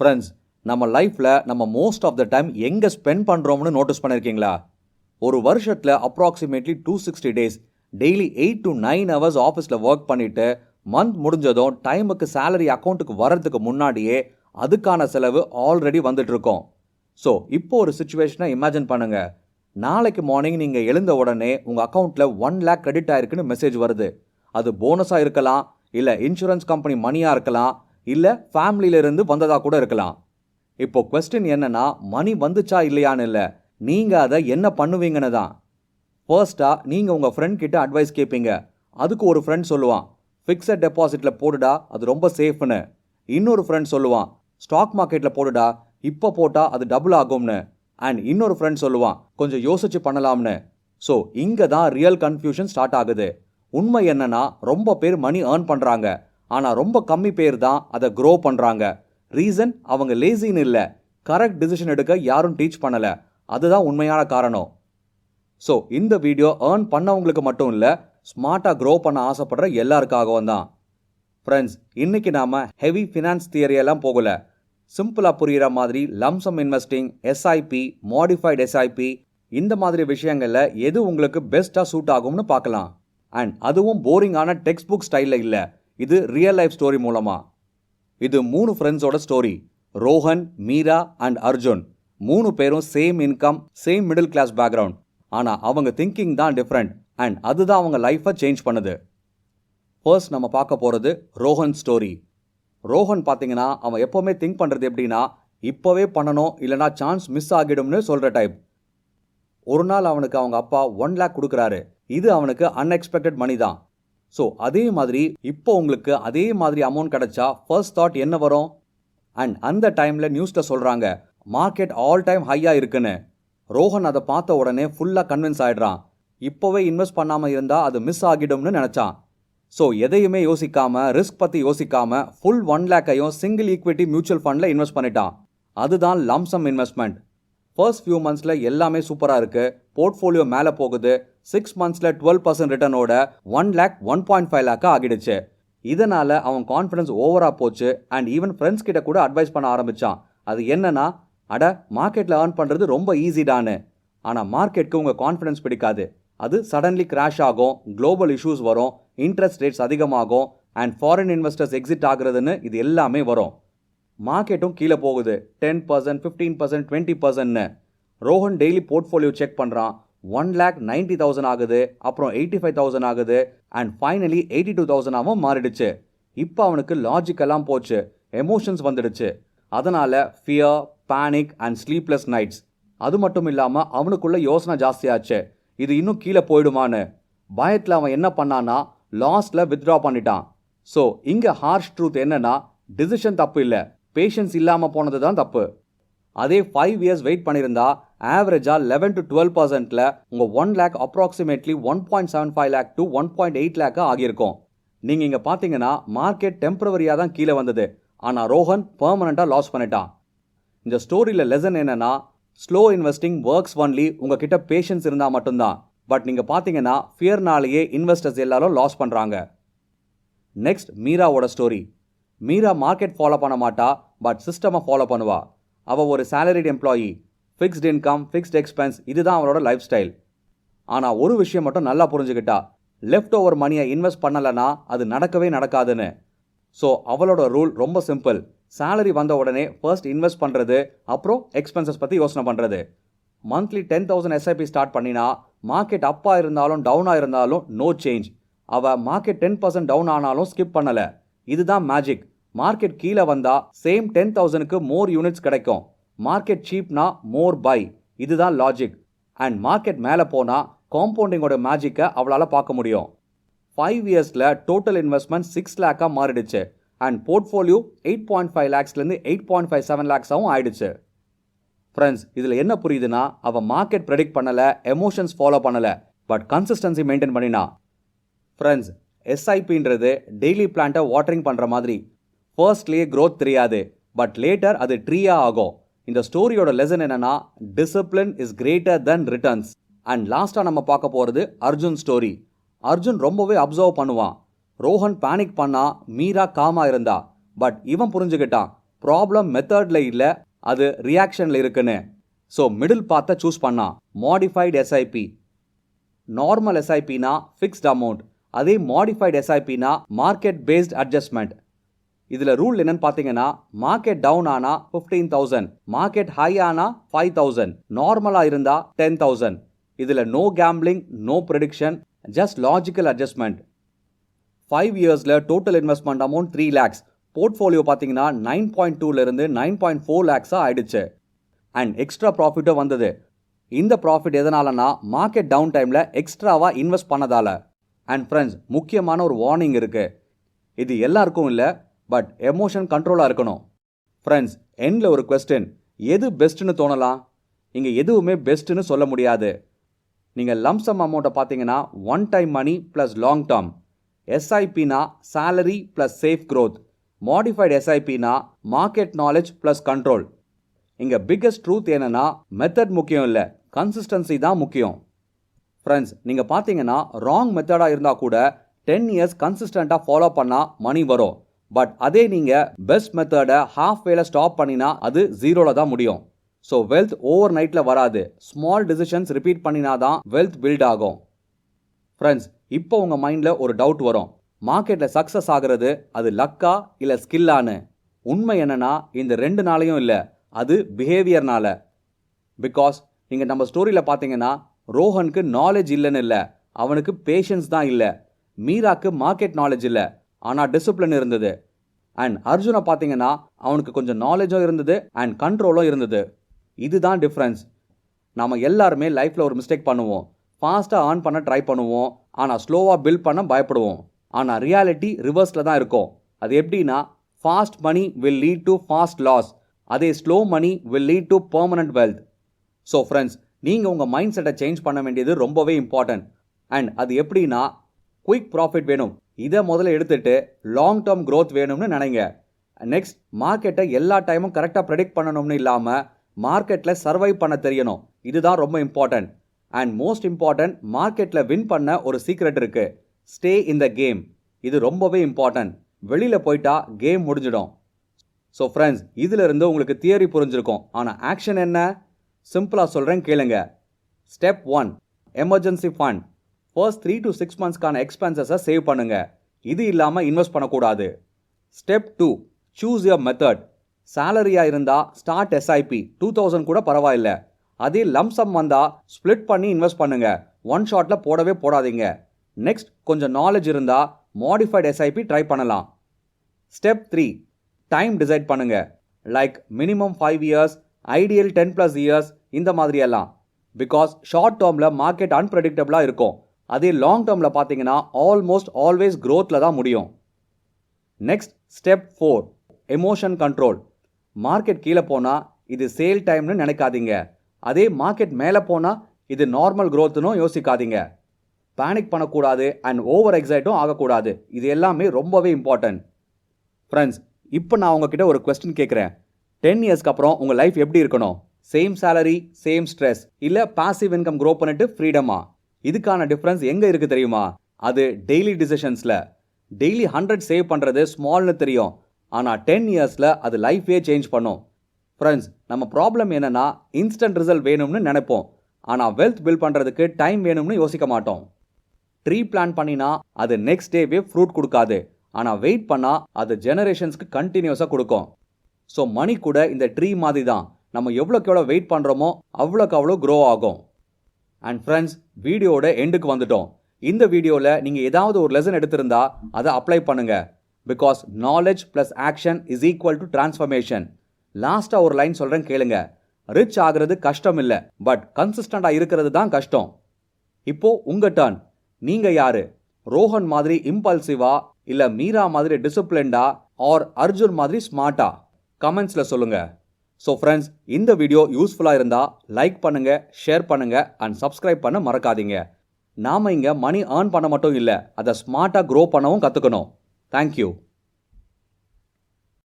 Friends, நம்ம லைஃப்பில் நம்ம மோஸ்ட் ஆஃப் த டைம் எங்கே ஸ்பெண்ட் பண்ணுறோம்னு நோட்டீஸ் பண்ணியிருக்கீங்களா? ஒரு வருஷத்தில் approximately 260 days daily 8 to 9 hours ஆஃபீஸில் ஒர்க் பண்ணிவிட்டு மந்த் முடிஞ்சதும் டைமுக்கு சேலரி அக்கௌண்ட்டுக்கு வர்றதுக்கு முன்னாடியே அதுக்கான செலவு ஆல்ரெடி வந்துட்டு இருக்கோம். ஸோ இப்போ ஒரு சுச்சுவேஷனை இமேஜின் பண்ணுங்க. நாளைக்கு மார்னிங் நீங்கள் எழுந்த உடனே உங்கள் அக்கௌண்ட்டில் 1 lakh கிரெடிட் ஆயிருக்குன்னு மெசேஜ் வருது. அது போனஸாக இருக்கலாம், இல்லை இன்சூரன்ஸ் கம்பெனி மணியாக இருக்கலாம், இல்லை ஃபேமிலியிலிருந்து வந்ததாக கூட இருக்கலாம். இப்போ கொஸ்டின் என்னன்னா, மணி வந்துச்சா இல்லையான்னு இல்லை, நீங்கள் அதை என்ன பண்ணுவீங்கன்னு தான். ஃபர்ஸ்ட்டாக நீங்கள் உங்கள் ஃப்ரெண்ட் கிட்ட அட்வைஸ் கேட்பீங்க. அதுக்கு ஒரு ஃப்ரெண்ட் சொல்லுவான், ஃபிக்ஸட் டெபாசிட்டில் போடுடா, அது ரொம்ப சேஃப்னு. இன்னொரு ஃப்ரெண்ட் சொல்லுவான், ஸ்டாக் மார்க்கெட்டில் போடுடா, இப்போ போட்டால் அது டபுள் ஆகும்னு. அண்ட் இன்னொரு ஃப்ரெண்ட் சொல்லுவான், கொஞ்சம் யோசிச்சு பண்ணலாம்னு. ஸோ இங்கே தான் ரியல் கன்ஃபியூஷன் ஸ்டார்ட் ஆகுது. உண்மை என்னன்னா, ரொம்ப பேர் மணி ஏர்ன் பண்ணுறாங்க, ஆனால் ரொம்ப கம்மி பேர் தான் அதை க்ரோ பண்ணுறாங்க. ரீசன் அவங்க லேசின்னு இல்லை, கரெக்ட் டிசிஷன் எடுக்க யாரும் டீச் பண்ணலை. அதுதான் உண்மையான காரணம். ஸோ இந்த வீடியோ ஏர்ன் பண்ணவங்களுக்கு மட்டும் இல்லை, ஸ்மார்ட்டாக க்ரோ பண்ண ஆசைப்படுற எல்லாருக்காகவும் தான். ஃப்ரெண்ட்ஸ், இன்னைக்கு நாம் ஹெவி ஃபினான்ஸ் தியரியெல்லாம் போகலை. சிம்பிளாக புரிகிற மாதிரி lump sum investing, SIP, modified SIP, இந்த மாதிரி விஷயங்களில் எது உங்களுக்கு பெஸ்ட்டாக சூட் ஆகும்னு பார்க்கலாம். அண்ட் அதுவும் போரிங்கான டெக்ஸ்ட் புக் ஸ்டைலில் இல்லை, இது ரியல் லைஃப் ஸ்டோரி மூலமாக. இது 3 ஃப்ரெண்ட்ஸோட ஸ்டோரி. ரோஹன், மீரா அண்ட் அர்ஜுன். 3 பேரும் same income, same middle class background. ஆனால் அவங்க திங்கிங் தான் டிஃப்ரெண்ட், அண்ட் அதுதான் அவங்க லைஃப்பை சேஞ்ச் பண்ணுது. ஃபர்ஸ்ட் நம்ம பார்க்க போகிறது ரோஹன் ஸ்டோரி. ரோஹன் பார்த்தீங்கன்னா, அவன் எப்போவுமே திங்க் பண்ணுறது எப்படின்னா, இப்போவே பண்ணணும், இல்லைனா சான்ஸ் மிஸ் ஆகிடும்னு சொல்கிற டைப். ஒரு நாள் அவனுக்கு அவங்க அப்பா 1 lakh கொடுக்குறாரு. இது அவனுக்கு அன்எக்ஸ்பெக்டட் மணி தான். ஸோ அதே மாதிரி இப்போ உங்களுக்கு அதே மாதிரி அமௌண்ட் கிடைச்சா ஃபர்ஸ்ட் தாட் என்ன வரும்? அண்ட் அந்த டைமில் நியூஸில் சொல்கிறாங்க, மார்க்கெட் ஆல் டைம் ஹையாக இருக்குன்னு. ரோஹன் அதை பார்த்த உடனே ஃபுல்லாக கன்வின்ஸ் ஆகிடுறான். இப்போவே இன்வெஸ்ட் பண்ணாமல் இருந்தால் அது மிஸ் ஆகிடும்னு நினச்சான். ஸோ எதையுமே யோசிக்காமல், ரிஸ்க் பற்றி யோசிக்காமல் ஃபுல் 1 lakhையும் சிங்கிள் ஈக்விட்டி மியூச்சுவல் ஃபண்டில் இன்வெஸ்ட் பண்ணிட்டான். அதுதான் லம்சம் இன்வெஸ்ட்மெண்ட். ஃபர்ஸ்ட் ஃபியூ மந்த்ஸில் எல்லாமே சூப்பராக இருக்குது, போர்ட்ஃபோலியோ மேலே போகுது. 6 monthsல 12% ரிட்டர்னோட 1 lakh 1.5 lakh ஆகிடுச்சு. இதனால் அவன் கான்ஃபிடன்ஸ் ஓவராக போச்சு. அண்ட் ஈவன் ஃப்ரெண்ட்ஸ் கிட்ட கூட அட்வைஸ் பண்ண ஆரம்பித்தான். அது என்னன்னா, அட மார்க்கெட்டில் ஏர்ன் பண்ணுறது ரொம்ப ஈஸிடான்னு. ஆனால் மார்க்கெட்டுக்கு உங்கள் கான்ஃபிடன்ஸ் பிடிக்காது. அது சடன்லி கிராஷ் ஆகும், குளோபல் இஷ்யூஸ் வரும், இன்ட்ரெஸ்ட் ரேட்ஸ் அதிகமாகும், அண்ட் ஃபாரின் இன்வெஸ்டர்ஸ் எக்ஸிட் ஆகுறதுன்னு இது எல்லாமே வரும். மார்க்கெட்டும் கீழே போகுது, 10%, 15%, 20%ன்னு. ரோஹன் டெய்லி போர்ட்ஃபோலியோ செக் பண்ணுறான். 1,90,000 ஆகுது, அப்புறம் 85,000 ஆகுது, அண்ட் ஃபைனலி 82,000 மாறிடுச்சு. இப்போ அவனுக்கு லாஜிக்கெல்லாம் போச்சு, எமோஷன்ஸ் வந்துடுச்சு. அதனால் fear, panic and sleepless nights. அது மட்டும் இல்லாமல் அவனுக்குள்ள யோசனை ஜாஸ்தியாச்சு, இது இன்னும் கீழே போயிடுமான்னு. பயத்தில் அவன் என்ன பண்ணான்னா, லாஸ்ட்டில் வித்ட்ரா பண்ணிட்டான். ஸோ இங்கே ஹார்ஷ் ட்ரூத் என்னன்னா, டிசிஷன் தப்பு இல்லை, பேஷன்ஸ் இல்லாமல் போனது தான் தப்பு. அதே 5 years வெயிட் பண்ணியிருந்தா ஆவரேஜாக 11 to 12%ல் உங்கள் 1 lakh approximately 1.75 lakh to 1.8 lakh ஆகியிருக்கும். நீங்கள் இங்கே பார்த்தீங்கன்னா மார்க்கெட் டெம்பரவரியாக தான் கீழே வந்தது, ஆனால் ரோஹன் பெர்மனண்ட்டாக லாஸ் பண்ணிட்டான். இந்த ஸ்டோரியில் லெசன் என்னன்னா, ஸ்லோ இன்வெஸ்டிங் ஒர்க்ஸ் ஒன்லி உங்ககிட்ட பேஷன்ஸ் இருந்தால் மட்டும்தான். பட் நீங்கள் பார்த்தீங்கன்னா ஃபியர்னாலேயே இன்வெஸ்டர்ஸ் எல்லாரும் லாஸ் பண்ணுறாங்க. நெக்ஸ்ட் மீராவோட ஸ்டோரி. மீரா மார்க்கெட் ஃபாலோ பண்ண மாட்டா, பட் சிஸ்டமை ஃபாலோ பண்ணுவா. அவள் ஒரு salaried employee, fixed income, fixed expense, இதுதான் அவளோட லைஃப் ஸ்டைல். ஆனால் ஒரு விஷயம் மட்டும் நல்லா புரிஞ்சுக்கிட்டா, லெஃப்ட் ஓவர் மணியை இன்வெஸ்ட் பண்ணலைன்னா அது நடக்கவே நடக்காதுன்னு. ஸோ அவளோட ரூல் ரொம்ப சிம்பிள். சேலரி வந்த உடனே ஃபர்ஸ்ட் இன்வெஸ்ட் பண்ணுறது, அப்புறம் எக்ஸ்பென்சஸ் பற்றி யோசனை பண்ணுறது. மந்த்லி 10,000 எஸ்ஐபி ஸ்டார்ட் பண்ணினா மார்க்கெட் அப்பாக இருந்தாலும் டவுனாக இருந்தாலும் நோ சேஞ்ச். அவள் மார்க்கெட் 10% டவுன் ஆனாலும் ஸ்கிப் பண்ணலை. இதுதான் மேஜிக். மார்க்கெட் கீழே வந்தால் சேம் 10,000க்கு மோர் யூனிட்ஸ் கிடைக்கும். மார்க்கெட் சீப்னா மோர் பை, இதுதான் லாஜிக். அண்ட் மார்க்கெட் மேலே போனால் காம்பவுண்டிங்கோட மேஜிக்கை அவளால் பார்க்க முடியும். 5 yearsல டோட்டல் இன்வெஸ்ட்மெண்ட் 6 lakh மாறிடுச்சு. அண்ட் போர்ட்ஃபோலியோ 8.5 lakhsலேருந்து 8.57 lakhs ஆயிடுச்சு. ஃப்ரெண்ட்ஸ், இதில் என்ன புரியுதுன்னா, அவள் மார்க்கெட் ப்ரெடிக்ட் பண்ணலை, எமோஷன்ஸ் ஃபாலோ பண்ணலை, பட் கன்சிஸ்டன்சி மெயின்டைன் பண்ணினா. ஃப்ரெண்ட்ஸ், எஸ்ஐபின்றது டெய்லி பிளான்ட்டை வாட்டரிங் பண்ணுற மாதிரி. ஃபர்ஸ்ட்லேயே க்ரோத் தெரியாது, பட் லேட்டர் அது ட்ரீயாக ஆகும். இந்த ஸ்டோரியோட லெசன் என்னன்னா, discipline is greater than returns. And லாஸ்ட்டாக நம்ம பார்க்க போகிறது அர்ஜுன் ஸ்டோரி. அர்ஜுன் ரொம்பவே அப்சர்வ் பண்ணுவான். ரோஹன் பேனிக் பண்ணா, மீரா காமாக இருந்தா. பட் இவன் புரிஞ்சுக்கிட்டான், ப்ராப்ளம் மெத்தடில் இல்லை, அது ரியாக்ஷனில் இருக்குன்னு. ஸோ மிடில் பாத்தை சூஸ் பண்ணா மாடிஃபைடு எஸ்ஐபி. நார்மல் எஸ்ஐபினா ஃபிக்ஸ்ட் அமௌண்ட், அதே மாடிஃபைடு எஸ்ஐபினா மார்க்கெட் பேஸ்ட் அட்ஜஸ்ட்மெண்ட். இதில் ரூல் என்னன்னு பார்த்தீங்கன்னா, மார்க்கெட் டவுன் ஆனால் 15,000, மார்க்கெட் ஹை ஆனால் 5,000, நார்மலாக இருந்தால் 10,000. இதில் no gambling, no prediction, just logical adjustment. 5 இயர்ஸில் total investment amount 3 lakhs. Portfolio பார்த்தீங்கன்னா 9.2லேருந்து 9.4 lakhs ஆயிடுச்சு. அண்ட் எக்ஸ்ட்ரா ப்ராஃபிட்டும் வந்தது. இந்த ப்ராஃபிட் எதனாலனா மார்க்கெட் டவுன் டைமில் எக்ஸ்ட்ராவாக இன்வெஸ்ட் பண்ணதால. அண்ட் ஃப்ரெண்ட்ஸ், முக்கியமான ஒரு வார்னிங் இருக்குது. இது எல்லாருக்கும் இல்லை, பட் எமோஷன் கண்ட்ரோலாக இருக்கணும். ஃப்ரெண்ட்ஸ், எண்டில் ஒரு கொஸ்டின், எது பெஸ்ட்டுன்னு தோணலாம்? இங்கே எதுவுமே பெஸ்ட்டுன்னு சொல்ல முடியாது. நீங்கள் லம்சம் அமௌண்ட்டை பார்த்தீங்கன்னா one time money plus long term. எஸ்ஐபினா salary plus safe growth. Modified எஸ்ஐபினா மார்க்கெட் நாலேஜ் ப்ளஸ் கண்ட்ரோல். இங்கே பிக்கஸ்ட் ட்ரூத் என்னன்னா, மெத்தட் முக்கியம் இல்லை, கன்சிஸ்டன்சி தான் முக்கியம். ஃப்ரெண்ட்ஸ், நீங்கள் பார்த்தீங்கன்னா ராங் மெத்தடாக இருந்தால் கூட 10 இயர்ஸ் கன்சிஸ்டண்ட்டாக ஃபாலோ பண்ணால் மணி வரும். பட் அதே நீங்கள் பெஸ்ட் மெத்தடை ஹாஃப் வேல ஸ்டாப் பண்ணினா அது ஜீரோவில் தான் முடியும். ஸோ வெல்த் ஓவர் நைட்டில் வராது, ஸ்மால் டிசிஷன்ஸ் ரிப்பீட் பண்ணினா தான் வெல்த் பில்ட் ஆகும். ஃப்ரெண்ட்ஸ், இப்போ உங்கள் மைண்டில் ஒரு டவுட் வரும், மார்க்கெட்டில் சக்ஸஸ் ஆகிறது அது லக்கா இல்லை ஸ்கில்லான்னு. உண்மை என்னன்னா, இந்த 2 நாளையும் இல்லை, அது பிஹேவியர்னால. பிகாஸ் நீங்கள் நம்ம ஸ்டோரியில் பார்த்தீங்கன்னா, ரோஹனுக்கு நாலேஜ் இல்லைன்னு இல்லை, அவனுக்கு பேஷன்ஸ் தான் இல்லை. மீராக்கு மார்க்கெட் நாலேஜ் இல்லை, ஆனால் டிசிப்ளின் இருந்தது. அண்ட் அர்ஜுனை பார்த்தீங்கன்னா அவனுக்கு கொஞ்சம் நாலேஜும் இருந்தது அண்ட் கண்ட்ரோலும் இருந்தது. இதுதான் டிஃப்ரென்ஸ். நாம் எல்லாருமே லைஃப்பில் ஒரு மிஸ்டேக் பண்ணுவோம். ஃபாஸ்ட்டாக ஆன் பண்ண ட்ரை பண்ணுவோம், ஆனால் ஸ்லோவாக பில்ட் பண்ண பயப்படுவோம். ஆனால் ரியாலிட்டி ரிவர்ஸில் தான் இருக்கும். அது எப்படின்னா, fast money will lead to fast loss, அதே slow money will lead to permanent wealth. So friends, நீங்கள் உங்கள் மைண்ட் செட்டை சேஞ்ச் பண்ண வேண்டியது ரொம்பவே இம்பார்ட்டன்ட். அண்ட் அது எப்படின்னா, குயிக் ப்ராஃபிட் வேணும், இதை முதல்ல எடுத்துட்டு லாங் டேர்ம் க்ரோத் வேணும்னு நினைங்க. நெக்ஸ்ட், மார்க்கெட்டை எல்லா டைமும் கரெக்டாக ப்ரெடிக்ட் பண்ணணும்னு இல்லாமல் மார்க்கெட்டில் சர்வைவ் பண்ண தெரியணும். இதுதான் ரொம்ப இம்பார்ட்டன்ட். அண்ட் மோஸ்ட் இம்பார்ட்டன்ட், மார்க்கெட்டில் வின் பண்ண ஒரு சீக்ரெட் இருக்குது, ஸ்டே இன் த கேம். இது ரொம்பவே இம்பார்ட்டன்ட். வெளியில் போயிட்டா கேம் முடிஞ்சிடும். ஸோ ஃப்ரெண்ட்ஸ், இதிலிருந்து உங்களுக்கு தியரி புரிஞ்சிருக்கும், ஆனால் ஆக்ஷன் என்ன? சிம்பிளாக சொல்கிறேன் கேளுங்க. Step 1, emergency fund. First 3 to 6 monthsக்கான எக்ஸ்பென்சஸை சேவ் பண்ணுங்க. இது இல்லாமல் இன்வெஸ்ட் பண்ணக்கூடாது. Step 2, choose your method. சேலரியாக இருந்தால் ஸ்டார்ட் எஸ்ஐபி, 2000 கூட பரவாயில்ல. அதே லம்சம் வந்தால் ஸ்ப்ளிட் பண்ணி இன்வெஸ்ட் பண்ணுங்க, ஒன் ஷாட்டில் போடவே போடாதீங்க. நெக்ஸ்ட், கொஞ்சம் நாலேஜ் இருந்தால் மாடிஃபைடு எஸ்ஐபி ட்ரை பண்ணலாம். ஸ்டெப் 3, டைம் டிசைட் பண்ணுங்க. Like minimum 5 years, ideal 10+ years, இந்த மாதிரியெல்லாம். பிகாஸ் ஷார்ட் டேர்மில் மார்க்கெட் அன்பிரடிக்டபிளாக இருக்கும். அதே லாங் டேர்மில் பார்த்தீங்கன்னா ஆல்மோஸ்ட் ஆல்வேஸ் க்ரோத்தில் தான் முடியும். Next, step 4, emotion control. Market கீழே போனால் இது சேல் டைம்னு நினைக்காதீங்க. அதே மார்க்கெட் மேலே போனால் இது நார்மல் க்ரோத்துன்னு யோசிக்காதீங்க. பேனிக் பண்ணக்கூடாது அண்ட் ஓவர் எக்ஸைட்டும் ஆகக்கூடாது. இது எல்லாமே ரொம்பவே இம்பார்ட்டன்ட். ஃப்ரெண்ட்ஸ், இப்போ நான் உங்ககிட்ட ஒரு கொஸ்டின் கேட்குறேன். 10 இயர்ஸ்க்கு அப்புறம் உங்கள் லைஃப் எப்படி இருக்கணும்? சேம் சேலரி, சேம் ஸ்ட்ரெஸ், இல்லை பாசிவ் இன்கம் க்ரோ பண்ணிட்டு ஃப்ரீடமா? இதுக்கான டிஃப்ரென்ஸ் எங்கே இருக்குது தெரியுமா? அது டெய்லி டிசிஷன்ஸில். டெய்லி 100 சேவ் பண்ணுறது ஸ்மால்னு தெரியும், ஆனால் 10 இயர்ஸில் அது லைஃபே சேஞ்ச் பண்ணும். ஃப்ரெண்ட்ஸ், நம்ம ப்ராப்ளம் என்னென்னா, இன்ஸ்டன்ட் ரிசல்ட் வேணும்னு நினைப்போம், ஆனால் வெல்த் பில்ட் பண்ணுறதுக்கு டைம் வேணும்னு யோசிக்க மாட்டோம். ட்ரீ பிளான் பண்ணினா அது நெக்ஸ்ட் டேவே ஃப்ரூட் கொடுக்காது, ஆனால் வெயிட் பண்ணால் அது ஜெனரேஷன்ஸ்க்கு கண்டினியூஸாக கொடுக்கும். ஸோ மணி கூட இந்த ட்ரீ மாதிரி தான். நம்ம எவ்வளோக்கு எவ்வளோ வெயிட் பண்ணுறோமோ அவ்வளோக்கு அவ்வளோ க்ரோ ஆகும். அண்ட் ஃப்ரெண்ட்ஸ், வீடியோட எண்டுக்கு வந்துட்டோம். இந்த வீடியோவில் நீங்கள் ஏதாவது ஒரு லெசன் எடுத்திருந்தா அதை அப்ளை பண்ணுங்க. Because knowledge plus action is equal to transformation. லாஸ்ட்டாக ஒரு லைன் சொல்கிறேன் கேளுங்க. ரிச் ஆகிறது கஷ்டம் இல்லை, பட் கன்சிஸ்டண்டாக இருக்கிறது தான் கஷ்டம். இப்போ உங்கள் டர்ன். நீங்கள் யாரு? ரோஹன் மாதிரி இம்பல்சிவா, இல்லை மீரா மாதிரி டிசிப்ளின்டா, ஆர் அர்ஜுன் மாதிரி ஸ்மார்ட்டா? கமெண்ட்ஸில் சொல்லுங்கள். ஸோ ஃப்ரெண்ட்ஸ், இந்த வீடியோ யூஸ்ஃபுல்லாக இருந்தால் லைக் பண்ணுங்கள், ஷேர் பண்ணுங்கள் அண்ட் சப்ஸ்கிரைப் பண்ண மறக்காதீங்க. நாம் இங்கே மணி ஏர்ன் பண்ண மட்டும் இல்லை, அதை ஸ்மார்ட்டாக க்ரோ பண்ணவும் கற்றுக்கணும். தேங்க்யூ.